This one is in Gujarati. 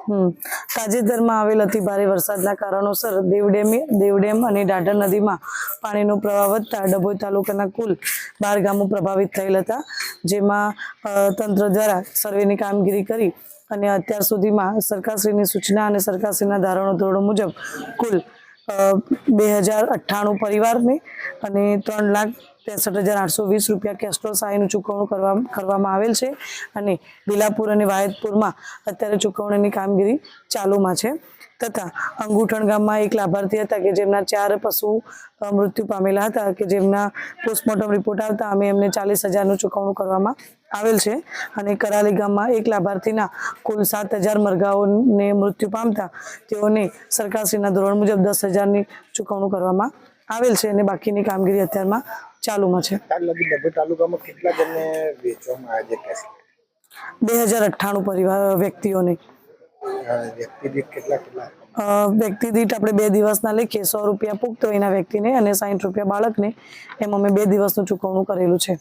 તાજેતરમાં આવેલ અતિ ભારે વરસાદના કારણોસર દેવડેમ અને ડાઢર નદીમાં પાણીનો પ્રવાહ વધતા ડભોઈ તાલુકાના કુલ 12 ગામો પ્રભાવિત થયેલ હતા, જેમાં તંત્ર દ્વારા સર્વેની કામગીરી કરી અને અત્યાર સુધીમાં સરકારશ્રીની સૂચના અને સરકારશ્રીના ધોરણો મુજબ કુલ 2098 પરિવારને અને 3,63,820 રૂપિયા કેસ્ટ્રોલ સહાયનું ચૂકવણું કરવામાં આવેલ છે અને લીલાપુર અને વાયદપુરમાં અત્યારે ચૂકવણીની કામગીરી ચાલુમાં છે તથા અંગુઠણ ગામમાં એક લાભાર્થી હતા કે જેમના 4 પશુ મૃત્યુ પામેલા હતા કે જેમના પોસ્ટમોર્ટમ રિપોર્ટ આવતા અમે એમને 40,000નું ચૂકવણું કરવામાં આવેલ છે અને કરાલી ગામમાં એક લાભાર્થીના કુલ 7,000 મરઘાઓને મૃત્યુ પામતા તેઓને સરકારશ્રીના ધોરણ મુજબ 10,000ની ચૂકવણું કરવામાં આવેલ છે અને બાકીની કામગીરી અત્યારમાં ચાલુમાં છે। તાલુકામાં કેટલા જણને વેચવામાં આવે છે? 2098 પરિવાર વ્યક્તિઓને વ્યક્તિ દીઠ કેટલા વ્યક્તિ દીઠ આપણે 2 દિવસના લેખે 100 રૂપિયા પુખ્ત વયના વ્યક્તિને અને 60 રૂપિયા બાળકને એમ અમે 2 દિવસનું ચૂકવણું કરેલું છે।